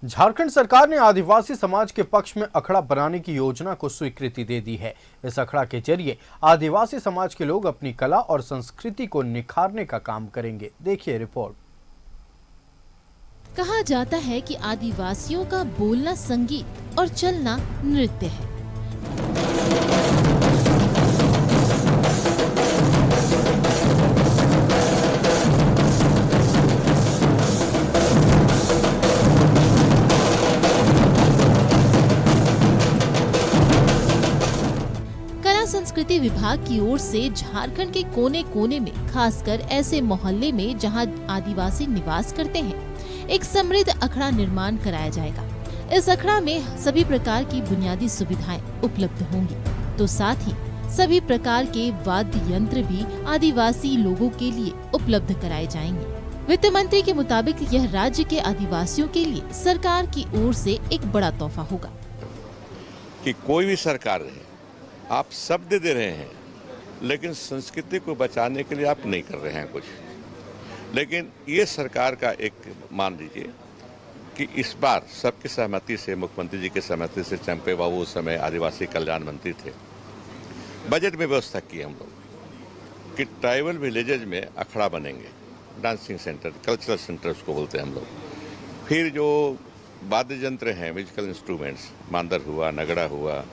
झारखंड सरकार ने आदिवासी समाज के पक्ष में अखड़ा बनाने की योजना को स्वीकृति दे दी है। इस अखड़ा के जरिए आदिवासी समाज के लोग अपनी कला और संस्कृति को निखारने का काम करेंगे। देखिए रिपोर्ट। कहा जाता है कि आदिवासियों का बोलना संगीत और चलना नृत्य है। संस्कृति विभाग की ओर से झारखंड के कोने कोने में, खासकर ऐसे मोहल्ले में जहां आदिवासी निवास करते हैं, एक समृद्ध अखड़ा निर्माण कराया जाएगा। इस अखड़ा में सभी प्रकार की बुनियादी सुविधाएं उपलब्ध होंगी, तो साथ ही सभी प्रकार के वाद्य यंत्र भी आदिवासी लोगों के लिए उपलब्ध कराए जाएंगे। वित्त मंत्री के मुताबिक यह राज्य के आदिवासियों के लिए सरकार की ओर से एक बड़ा तोहफा होगा। कि कोई भी सरकार रहे, आप शब्द दे रहे हैं, लेकिन संस्कृति को बचाने के लिए आप नहीं कर रहे हैं कुछ। लेकिन ये सरकार का एक मान लीजिए कि इस बार सबकी सहमति से, मुख्यमंत्री जी की सहमति से, चंपे बाबू उस समय आदिवासी कल्याण मंत्री थे, बजट में व्यवस्था की हम लोग कि ट्राइबल विलेजेज में अखड़ा बनेंगे, डांसिंग सेंटर, कल्चरल सेंटर उसको बोलते हैं हम लोग। फिर जो वाद्य यंत्र हैं, म्यूजिकल इंस्ट्रूमेंट्स, मांदर हुआ, नगड़ा हुआ,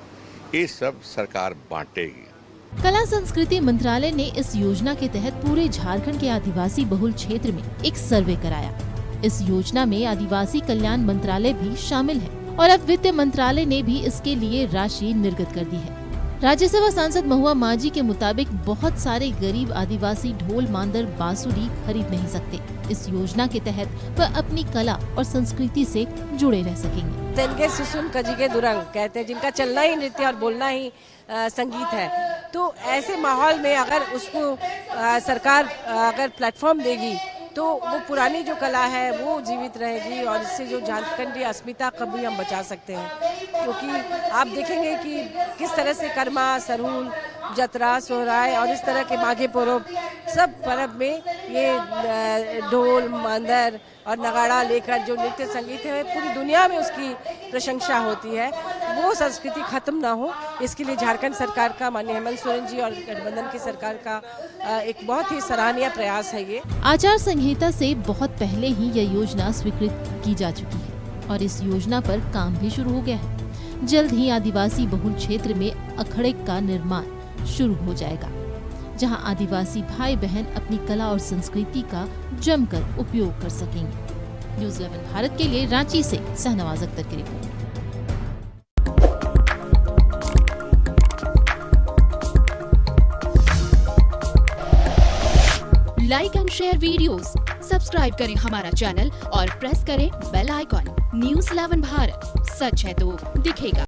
ये सब सरकार बांटेगी। कला संस्कृति मंत्रालय ने इस योजना के तहत पूरे झारखंड के आदिवासी बहुल क्षेत्र में एक सर्वे कराया। इस योजना में आदिवासी कल्याण मंत्रालय भी शामिल है और अब वित्त मंत्रालय ने भी इसके लिए राशि निर्गत कर दी है। राज्यसभा सांसद महुआ माझी के मुताबिक बहुत सारे गरीब आदिवासी ढोल, मांदर, बांसुरी खरीद नहीं सकते। इस योजना के तहत वह अपनी कला और संस्कृति से जुड़े रह सकेंगे। जिनके सुसुम कजिगे दुरंग कहते हैं, जिनका चलना ही नृत्य और बोलना ही संगीत है, तो ऐसे माहौल में अगर उसको सरकार अगर प्लेटफॉर्म देगी तो वो पुरानी जो कला है वो जीवित रहेगी और इससे जो झारखंडी अस्मिता को भी हम बचा सकते हैं। क्योंकि आप देखेंगे कि किस तरह से कर्मा, सरहुल, जतरा, सोहराय और इस तरह के माघे पर्व, सब पर्व में ये ढोल, मांदर और नगाड़ा लेकर जो नृत्य संगीत है, पूरी दुनिया में उसकी प्रशंसा होती है। वो संस्कृति खत्म ना हो, इसके लिए झारखंड सरकार का, माननीय हेमंत सोरेन जी और गठबंधन की सरकार का एक बहुत ही सराहनीय प्रयास है ये। आचार संहिता से बहुत पहले ही यह योजना स्वीकृत की जा चुकी है और इस योजना पर काम भी शुरू हो गया है। जल्द ही आदिवासी बहुल क्षेत्र में अखड़े का निर्माण शुरू हो जाएगा, जहां आदिवासी भाई बहन अपनी कला और संस्कृति का जमकर उपयोग कर सकेंगे। न्यूज़ 11 भारत के लिए रांची से सहनवाज अख्तर की report. Like and share videos, subscribe करें हमारा चैनल और प्रेस करें बेल आइकॉन। न्यूज़ 11 भारत, सच है तो दिखेगा।